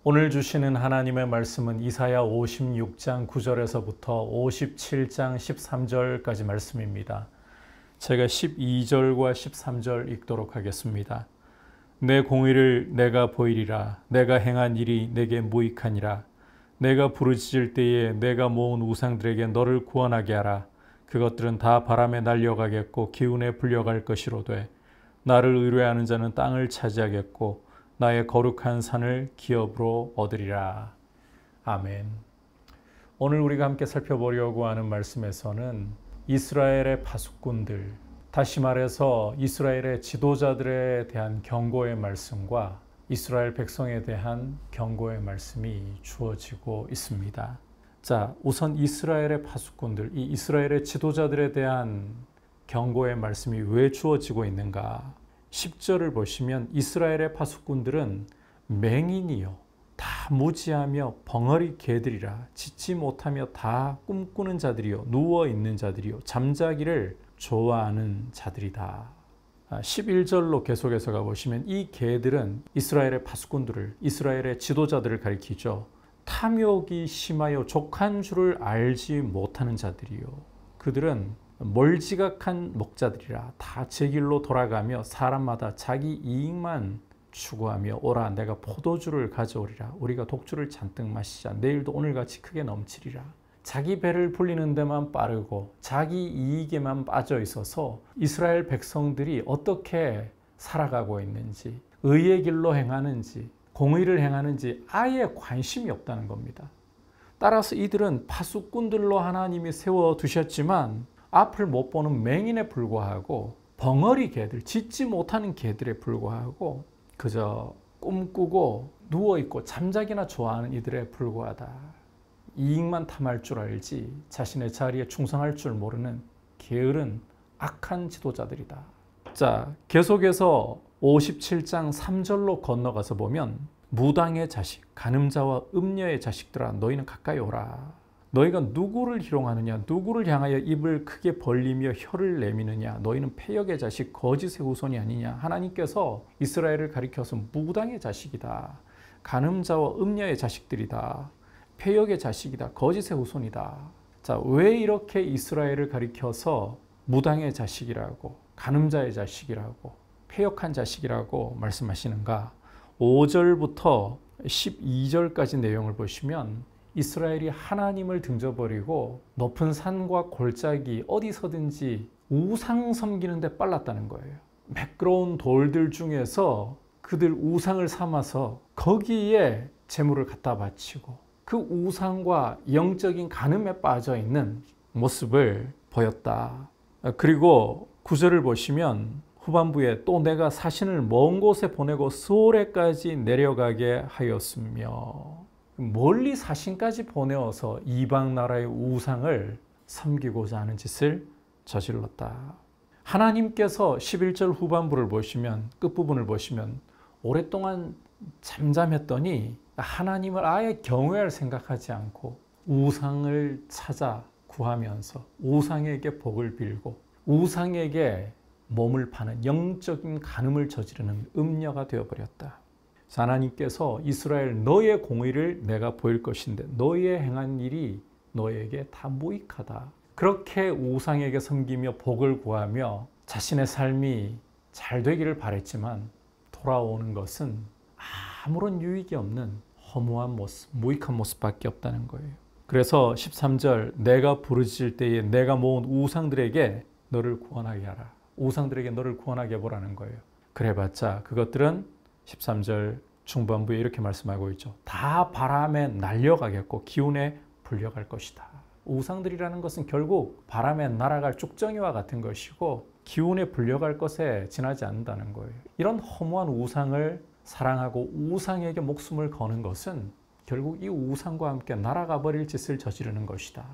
오늘 주시는 하나님의 말씀은 이사야 56장 9절에서부터 57장 13절까지 말씀입니다. 제가 12절과 13절 읽도록 하겠습니다. 내 공의를 내가 보이리라. 내가 행한 일이 내게 무익하니라. 내가 부르짖을 때에 내가 모은 우상들에게 너를 구원하게 하라. 그것들은 다 바람에 날려가겠고 기운에 불려갈 것이로되 나를 의뢰하는 자는 땅을 차지하겠고 나의 거룩한 산을 기업으로 얻으리라. 아멘. 오늘 우리가 함께 살펴보려고 하는 말씀에서는 이스라엘의 파수꾼들, 다시 말해서 이스라엘의 지도자들에 대한 경고의 말씀과 이스라엘 백성에 대한 경고의 말씀이 주어지고 있습니다. 자, 우선 이스라엘의 파수꾼들, 이 이스라엘의 지도자들에 대한 경고의 말씀이 왜 주어지고 있는가? 10절을 보시면 이스라엘의 파수꾼들은 맹인이요 다 무지하며 벙어리 개들이라 짓지 못하며 다 꿈꾸는 자들이요 누워있는 자들이요 잠자기를 좋아하는 자들이다. 11절로 계속해서 가보시면 이 개들은 이스라엘의 파수꾼들을, 이스라엘의 지도자들을 가리키죠. 탐욕이 심하여 족한 줄을 알지 못하는 자들이요 그들은 멀지각한 목자들이라 다 제 길로 돌아가며 사람마다 자기 이익만 추구하며 오라 내가 포도주를 가져오리라. 우리가 독주를 잔뜩 마시자. 내일도 오늘같이 크게 넘치리라. 자기 배를 불리는 데만 빠르고 자기 이익에만 빠져 있어서 이스라엘 백성들이 어떻게 살아가고 있는지, 의의 길로 행하는지, 공의를 행하는지 아예 관심이 없다는 겁니다. 따라서 이들은 파수꾼들로 하나님이 세워두셨지만 앞을 못 보는 맹인에 불과하고 벙어리 개들, 짖지 못하는 개들에 불과하고 그저 꿈꾸고 누워있고 잠자기나 좋아하는 이들에 불과하다. 이익만 탐할 줄 알지 자신의 자리에 충성할 줄 모르는 게으른 악한 지도자들이다. 자, 계속해서 57장 3절로 건너가서 보면 무당의 자식, 간음자와 음녀의 자식들아 너희는 가까이 오라. 너희가 누구를 희롱하느냐, 누구를 향하여 입을 크게 벌리며 혀를 내미느냐, 너희는 패역의 자식, 거짓의 후손이 아니냐. 하나님께서 이스라엘을 가리켜서 무당의 자식이다, 간음자와 음녀의 자식들이다, 패역의 자식이다, 거짓의 후손이다. 자, 왜 이렇게 이스라엘을 가리켜서 무당의 자식이라고, 간음자의 자식이라고, 패역한 자식이라고 말씀하시는가? 5절부터 12절까지 내용을 보시면 이스라엘이 하나님을 등져버리고 높은 산과 골짜기 어디서든지 우상 섬기는 데 빨랐다는 거예요. 매끄러운 돌들 중에서 그들 우상을 삼아서 거기에 재물을 갖다 바치고 그 우상과 영적인 간음에 빠져 있는 모습을 보였다. 그리고 9절을 보시면 후반부에 또 내가 사신을 먼 곳에 보내고 스오레까지 내려가게 하였으며, 멀리 사신까지 보내어서 이방 나라의 우상을 섬기고자 하는 짓을 저질렀다. 하나님께서 11절 후반부를 보시면, 끝부분을 보시면 오랫동안 잠잠했더니 하나님을 아예 경외할 생각하지 않고 우상을 찾아 구하면서 우상에게 복을 빌고 우상에게 몸을 파는 영적인 간음을 저지르는 음녀가 되어버렸다. 하나님께서 이스라엘 너의 공의를 내가 보일 것인데 너의 행한 일이 너에게 다 무익하다. 그렇게 우상에게 섬기며 복을 구하며 자신의 삶이 잘 되기를 바랬지만 돌아오는 것은 아무런 유익이 없는 허무한 모습, 무익한 모습밖에 없다는 거예요. 그래서 13절 내가 부르짖을 때에 내가 모은 우상들에게 너를 구원하게 하라. 우상들에게 너를 구원하게 해보라는 거예요. 그래봤자 그것들은 13절 중반부에 이렇게 말씀하고 있죠. 다 바람에 날려가겠고 기운에 불려갈 것이다. 우상들이라는 것은 결국 바람에 날아갈 쭉정이와 같은 것이고 기운에 불려갈 것에 지나지 않는다는 거예요. 이런 허무한 우상을 사랑하고 우상에게 목숨을 거는 것은 결국 이 우상과 함께 날아가 버릴 짓을 저지르는 것이다.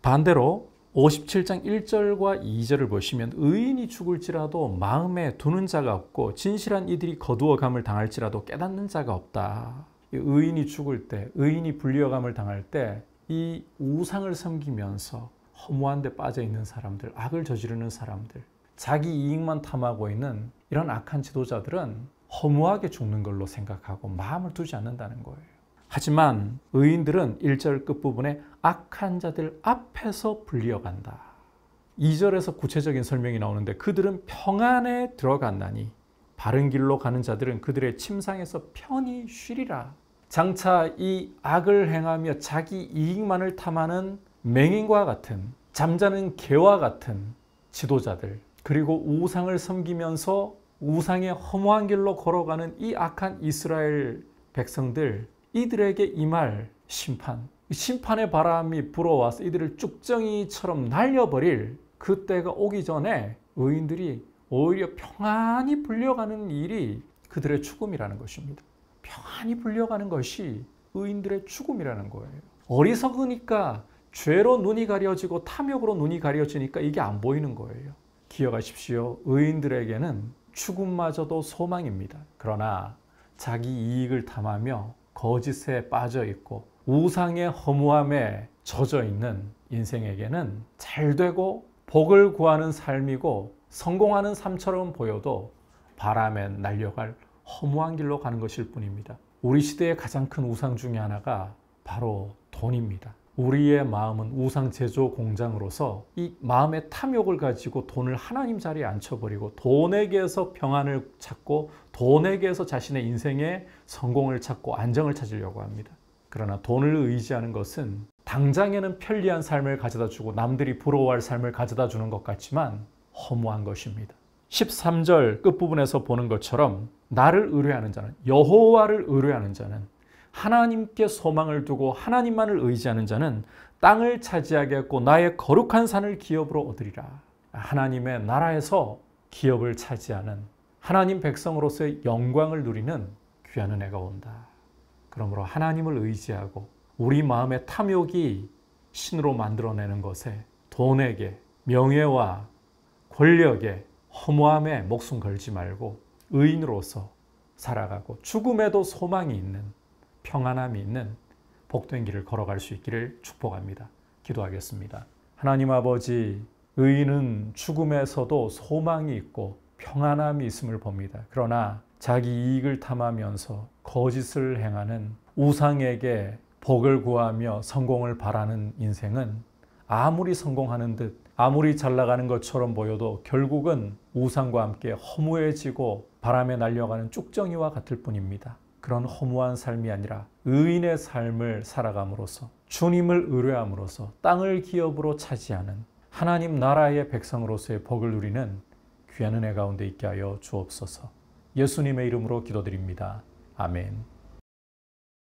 반대로 57장 1절과 2절을 보시면 의인이 죽을지라도 마음에 두는 자가 없고 진실한 이들이 거두어감을 당할지라도 깨닫는 자가 없다. 의인이 죽을 때, 의인이 불리어감을 당할 때 이 우상을 섬기면서 허무한 데 빠져 있는 사람들, 악을 저지르는 사람들, 자기 이익만 탐하고 있는 이런 악한 지도자들은 허무하게 죽는 걸로 생각하고 마음을 두지 않는다는 거예요. 하지만 의인들은 1절 끝부분에 악한 자들 앞에서 불리어간다. 2절에서 구체적인 설명이 나오는데 그들은 평안에 들어갔나니 바른 길로 가는 자들은 그들의 침상에서 편히 쉬리라. 장차 이 악을 행하며 자기 이익만을 탐하는 맹인과 같은 잠자는 개와 같은 지도자들, 그리고 우상을 섬기면서 우상의 허무한 길로 걸어가는 이 악한 이스라엘 백성들, 이들에게 임할 심판의 바람이 불어와서 이들을 쭉정이처럼 날려버릴 그때가 오기 전에 의인들이 오히려 평안히 불려가는 일이 그들의 죽음이라는 것입니다. 평안히 불려가는 것이 의인들의 죽음이라는 거예요. 어리석으니까 죄로 눈이 가려지고 탐욕으로 눈이 가려지니까 이게 안 보이는 거예요. 기억하십시오. 의인들에게는 죽음마저도 소망입니다. 그러나 자기 이익을 탐하며 거짓에 빠져 있고 우상의 허무함에 젖어 있는 인생에게는 잘되고 복을 구하는 삶이고 성공하는 삶처럼 보여도 바람에 날려갈 허무한 길로 가는 것일 뿐입니다. 우리 시대의 가장 큰 우상 중에 하나가 바로 돈입니다. 우리의 마음은 우상 제조 공장으로서 이 마음의 탐욕을 가지고 돈을 하나님 자리에 앉혀버리고 돈에게서 평안을 찾고 돈에게서 자신의 인생의 성공을 찾고 안정을 찾으려고 합니다. 그러나 돈을 의지하는 것은 당장에는 편리한 삶을 가져다주고 남들이 부러워할 삶을 가져다주는 것 같지만 허무한 것입니다. 13절 끝부분에서 보는 것처럼 나를 의뢰하는 자는, 여호와를 의뢰하는 자는, 하나님께 소망을 두고 하나님만을 의지하는 자는 땅을 차지하겠고 나의 거룩한 산을 기업으로 얻으리라. 하나님의 나라에서 기업을 차지하는 하나님 백성으로서의 영광을 누리는 귀한 은혜가 온다. 그러므로 하나님을 의지하고 우리 마음의 탐욕이 신으로 만들어내는 것에, 돈에게, 명예와 권력에, 허무함에 목숨 걸지 말고 의인으로서 살아가고 죽음에도 소망이 있는, 평안함이 있는 복된 길을 걸어갈 수 있기를 축복합니다. 기도하겠습니다. 하나님 아버지, 의인은 죽음에서도 소망이 있고 평안함이 있음을 봅니다. 그러나 자기 이익을 탐하면서 거짓을 행하는, 우상에게 복을 구하며 성공을 바라는 인생은 아무리 성공하는 듯, 아무리 잘 나가는 것처럼 보여도 결국은 우상과 함께 허무해지고 바람에 날려가는 쭉정이와 같을 뿐입니다. 그런 허무한 삶이 아니라 의인의 삶을 살아감으로써, 주님을 의뢰함으로써 땅을 기업으로 차지하는 하나님 나라의 백성으로서의 복을 누리는 귀한 은혜 가운데 있게 하여 주옵소서. 예수님의 이름으로 기도드립니다. 아멘.